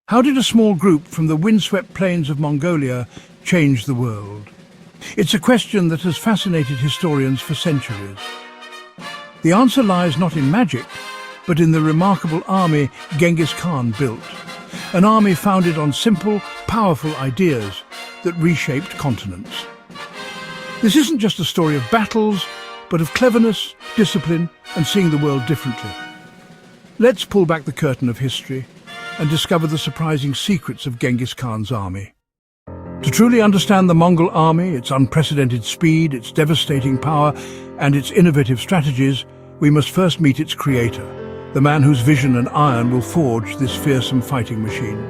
How did a small group from the windswept plains of Mongolia change the world? It's a question that has fascinated historians for centuries. The answer lies not in magic, but in the remarkable army Genghis Khan built. An army founded on simple, powerful ideas that reshaped continents. This isn't just a story of battles, but of cleverness, discipline, and seeing the world differently. Let's pull back the curtain of history and discover the surprising secrets of Genghis Khan's army. To truly understand the Mongol army, its unprecedented speed, its devastating power, and its innovative strategies, we must first meet its creator, the man whose vision and iron will forge this fearsome fighting machine.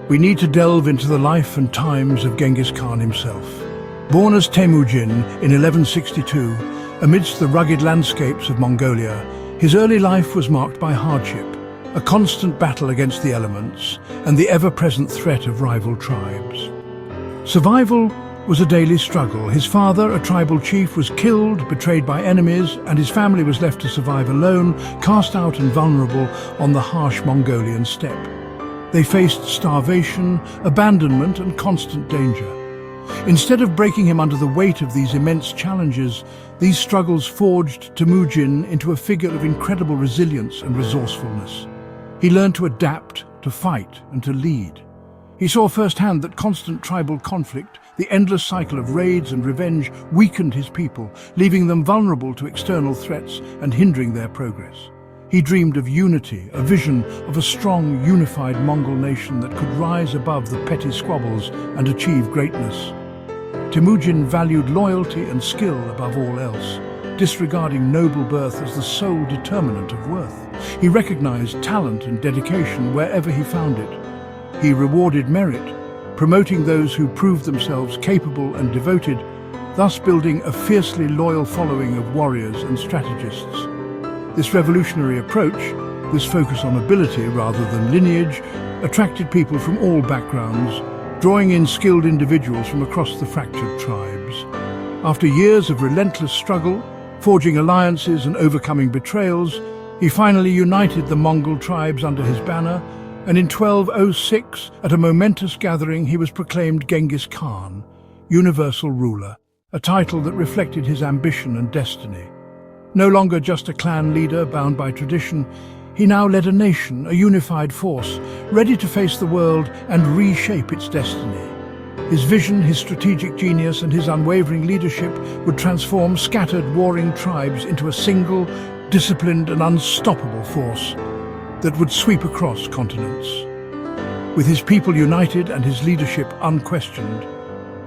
We need to delve into the life and times of Genghis Khan himself. Born as Temujin in 1162, amidst the rugged landscapes of Mongolia, his early life was marked by hardship, a constant battle against the elements, and the ever-present threat of rival tribes. Survival was a daily struggle. His father, a tribal chief, was killed, betrayed by enemies, and his family was left to survive alone, cast out and vulnerable on the harsh Mongolian steppe. They faced starvation, abandonment, and constant danger. Instead of breaking him under the weight of these immense challenges, these struggles forged Temujin into a figure of incredible resilience and resourcefulness. He learned to adapt, to fight, and to lead. He saw firsthand that constant tribal conflict, the endless cycle of raids and revenge, weakened his people, leaving them vulnerable to external threats and hindering their progress. He dreamed of unity, a vision of a strong, unified Mongol nation that could rise above the petty squabbles and achieve greatness. Temujin valued loyalty and skill above all else, disregarding noble birth as the sole determinant of worth. He recognized talent and dedication wherever he found it. He rewarded merit, promoting those who proved themselves capable and devoted, thus building a fiercely loyal following of warriors and strategists. This revolutionary approach, this focus on ability rather than lineage, attracted people from all backgrounds, drawing in skilled individuals from across the fractured tribes. After years of relentless struggle, forging alliances and overcoming betrayals, he finally united the Mongol tribes under his banner, and in 1206, at a momentous gathering, he was proclaimed Genghis Khan, universal ruler, a title that reflected his ambition and destiny. No longer just a clan leader bound by tradition, he now led a nation, a unified force, ready to face the world and reshape its destiny. His vision, his strategic genius, and his unwavering leadership would transform scattered warring tribes into a single, disciplined and unstoppable force that would sweep across continents. With his people united and his leadership unquestioned,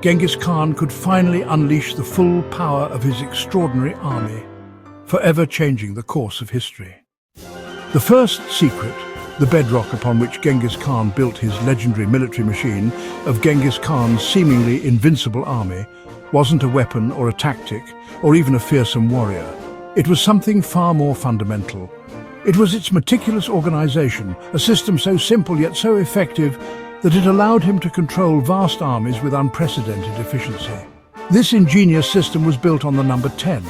Genghis Khan could finally unleash the full power of his extraordinary army, forever changing the course of history. The first secret, the bedrock upon which Genghis Khan built his legendary military machine of Genghis Khan's seemingly invincible army, wasn't a weapon or a tactic, or even a fearsome warrior. It was something far more fundamental. It was its meticulous organization, a system so simple yet so effective that it allowed him to control vast armies with unprecedented efficiency. This ingenious system was built on the number 10,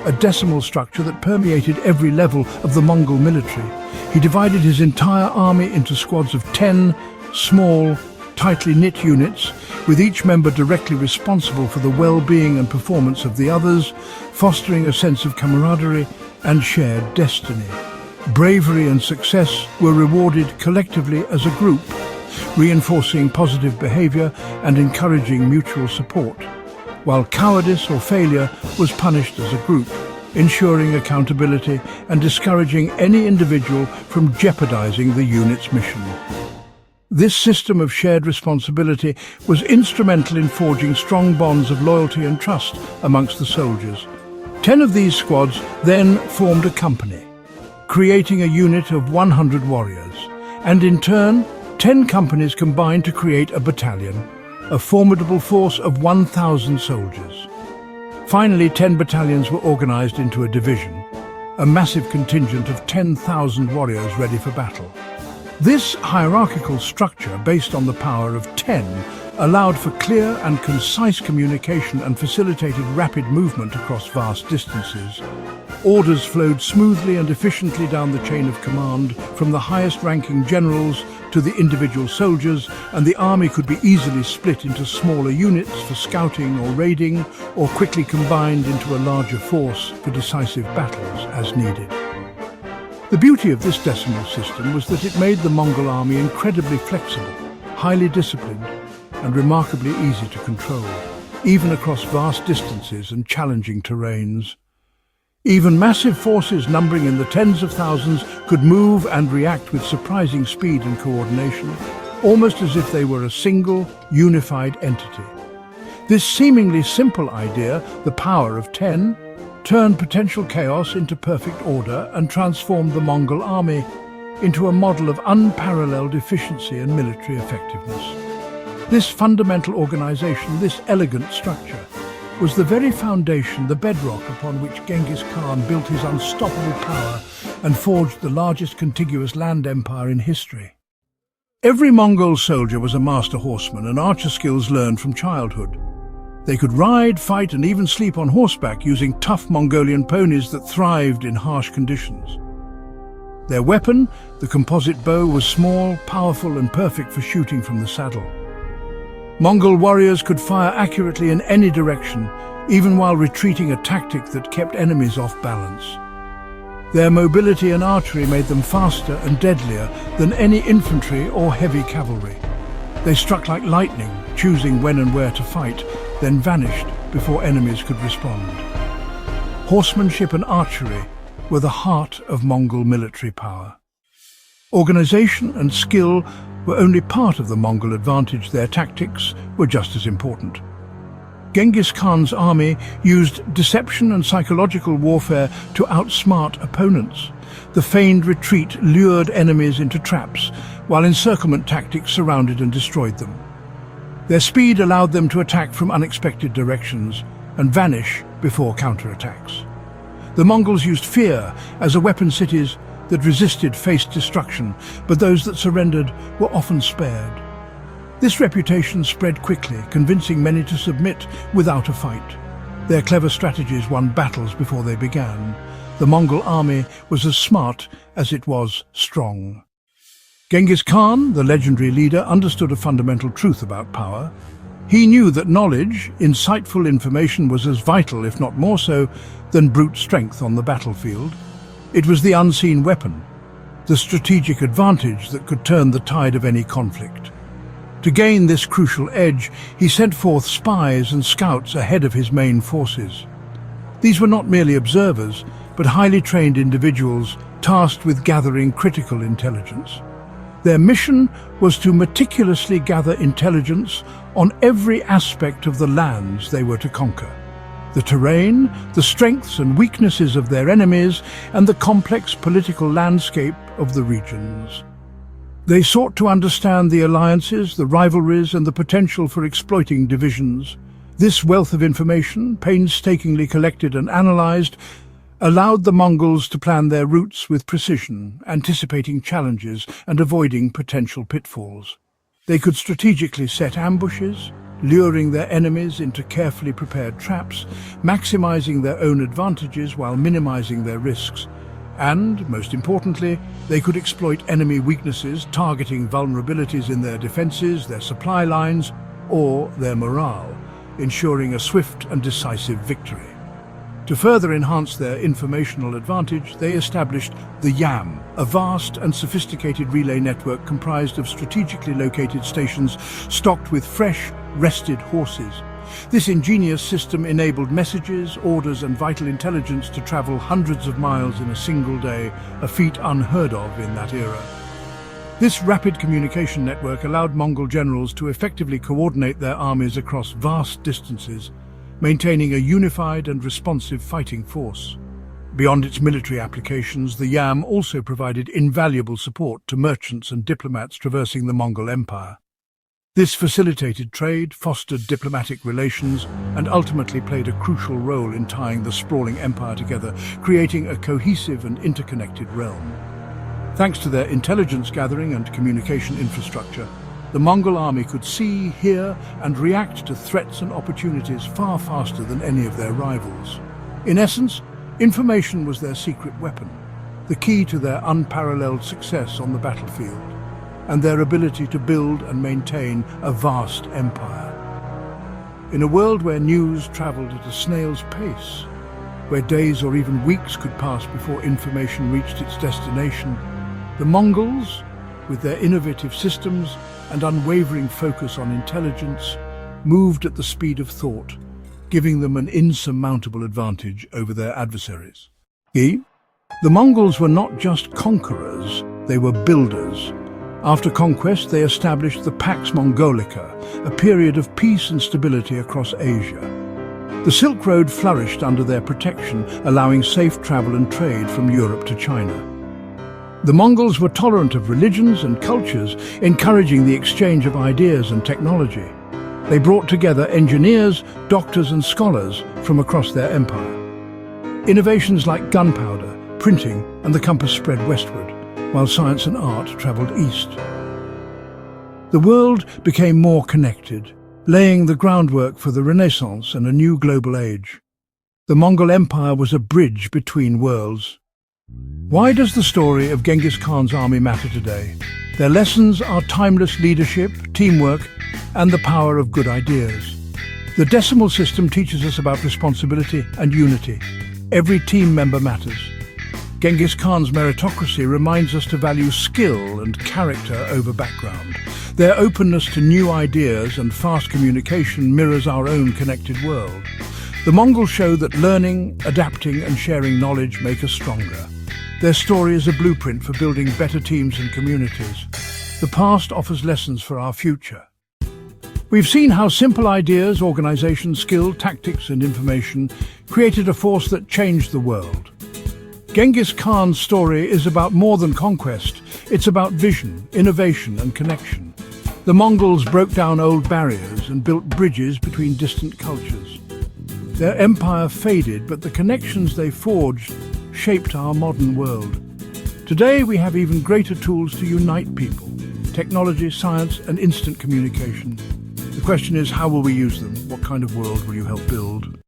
a decimal structure that permeated every level of the Mongol military. He divided his entire army into squads of 10 small, tightly knit units, with each member directly responsible for the well-being and performance of the others, fostering a sense of camaraderie and shared destiny. Bravery and success were rewarded collectively as a group, reinforcing positive behavior and encouraging mutual support, while cowardice or failure was punished as a group, ensuring accountability and discouraging any individual from jeopardizing the unit's mission. This system of shared responsibility was instrumental in forging strong bonds of loyalty and trust amongst the soldiers. 10 of these squads then formed a company, creating a unit of 100 warriors, and in turn, 10 companies combined to create a battalion, a formidable force of 1,000 soldiers. Finally, 10 battalions were organized into a division, a massive contingent of 10,000 warriors ready for battle. This hierarchical structure, based on the power of 10, allowed for clear and concise communication and facilitated rapid movement across vast distances. Orders flowed smoothly and efficiently down the chain of command, from the highest-ranking generals to to the individual soldiers, and the army could be easily split into smaller units for scouting or raiding, or quickly combined into a larger force for decisive battles as needed. The beauty of this decimal system was that it made the Mongol army incredibly flexible, highly disciplined, and remarkably easy to control, even across vast distances and challenging terrains. Even massive forces numbering in the tens of thousands could move and react with surprising speed and coordination, almost as if they were a single, unified entity. This seemingly simple idea, the power of 10, turned potential chaos into perfect order and transformed the Mongol army into a model of unparalleled efficiency and military effectiveness. This fundamental organization, this elegant structure, was the very foundation, the bedrock upon which Genghis Khan built his unstoppable power and forged the largest contiguous land empire in history. Every Mongol soldier was a master horseman, and archer skills learned from childhood. They could ride, fight, and even sleep on horseback using tough Mongolian ponies that thrived in harsh conditions. Their weapon, the composite bow, was small, powerful, and perfect for shooting from the saddle. Mongol warriors could fire accurately in any direction, even while retreating, a tactic that kept enemies off balance. Their mobility and archery made them faster and deadlier than any infantry or heavy cavalry. They struck like lightning, choosing when and where to fight, then vanished before enemies could respond. Horsemanship and archery were the heart of Mongol military power. Organization and skill were only part of the Mongol advantage. Their tactics were just as important. Genghis Khan's army used deception and psychological warfare to outsmart opponents. The feigned retreat lured enemies into traps, while encirclement tactics surrounded and destroyed them. Their speed allowed them to attack from unexpected directions and vanish before counterattacks. The Mongols used fear as a weapon. Cities that resisted faced destruction, but those that surrendered were often spared. This reputation spread quickly, convincing many to submit without a fight. Their clever strategies won battles before they began. The Mongol army was as smart as it was strong. Genghis Khan, the legendary leader, understood a fundamental truth about power. He knew that knowledge, insightful information, was as vital, if not more so, than brute strength on the battlefield. It was the unseen weapon, the strategic advantage that could turn the tide of any conflict. To gain this crucial edge, he sent forth spies and scouts ahead of his main forces. These were not merely observers, but highly trained individuals tasked with gathering critical intelligence. Their mission was to meticulously gather intelligence on every aspect of the lands they were to conquer: the terrain, the strengths and weaknesses of their enemies, and the complex political landscape of the regions. They sought to understand the alliances, the rivalries, and the potential for exploiting divisions. This wealth of information, painstakingly collected and analyzed, allowed the Mongols to plan their routes with precision, anticipating challenges and avoiding potential pitfalls. They could strategically set ambushes, luring their enemies into carefully prepared traps, maximizing their own advantages while minimizing their risks. And, most importantly, they could exploit enemy weaknesses, targeting vulnerabilities in their defenses, their supply lines, or their morale, ensuring a swift and decisive victory. To further enhance their informational advantage, they established the YAM, a vast and sophisticated relay network comprised of strategically located stations stocked with fresh, rested horses. This ingenious system enabled messages, orders, and vital intelligence to travel hundreds of miles in a single day, a feat unheard of in that era. This rapid communication network allowed Mongol generals to effectively coordinate their armies across vast distances, maintaining a unified and responsive fighting force. Beyond its military applications, the YAM also provided invaluable support to merchants and diplomats traversing the Mongol Empire. This facilitated trade, fostered diplomatic relations, and ultimately played a crucial role in tying the sprawling empire together, creating a cohesive and interconnected realm. Thanks to their intelligence gathering and communication infrastructure, the Mongol army could see, hear, and react to threats and opportunities far faster than any of their rivals. In essence, information was their secret weapon, the key to their unparalleled success on the battlefield. and their ability to build and maintain a vast empire. In a world where news traveled at a snail's pace, where days or even weeks could pass before information reached its destination, the Mongols, with their innovative systems and unwavering focus on intelligence, moved at the speed of thought, giving them an insurmountable advantage over their adversaries. The Mongols were not just conquerors, they were builders. After conquest, they established the Pax Mongolica, a period of peace and stability across Asia. The Silk Road flourished under their protection, allowing safe travel and trade from Europe to China. The Mongols were tolerant of religions and cultures, encouraging the exchange of ideas and technology. They brought together engineers, doctors and scholars from across their empire. Innovations like gunpowder, printing and the compass spread westward, while science and art travelled east. The world became more connected, laying the groundwork for the Renaissance and a new global age. The Mongol Empire was a bridge between worlds. Why does the story of Genghis Khan's army matter today? Their lessons are timeless leadership, teamwork, and the power of good ideas. The decimal system teaches us about responsibility and unity. Every team member matters. Genghis Khan's meritocracy reminds us to value skill and character over background. Their openness to new ideas and fast communication mirrors our own connected world. The Mongols show that learning, adapting and sharing knowledge make us stronger. Their story is a blueprint for building better teams and communities. The past offers lessons for our future. We've seen how simple ideas, organization, skill, tactics and information created a force that changed the world. Genghis Khan's story is about more than conquest. It's about vision, innovation and connection. The Mongols broke down old barriers and built bridges between distant cultures. Their empire faded, but the connections they forged shaped our modern world. Today we have even greater tools to unite people: technology, science and instant communication. The question is, how will we use them? What kind of world will you help build?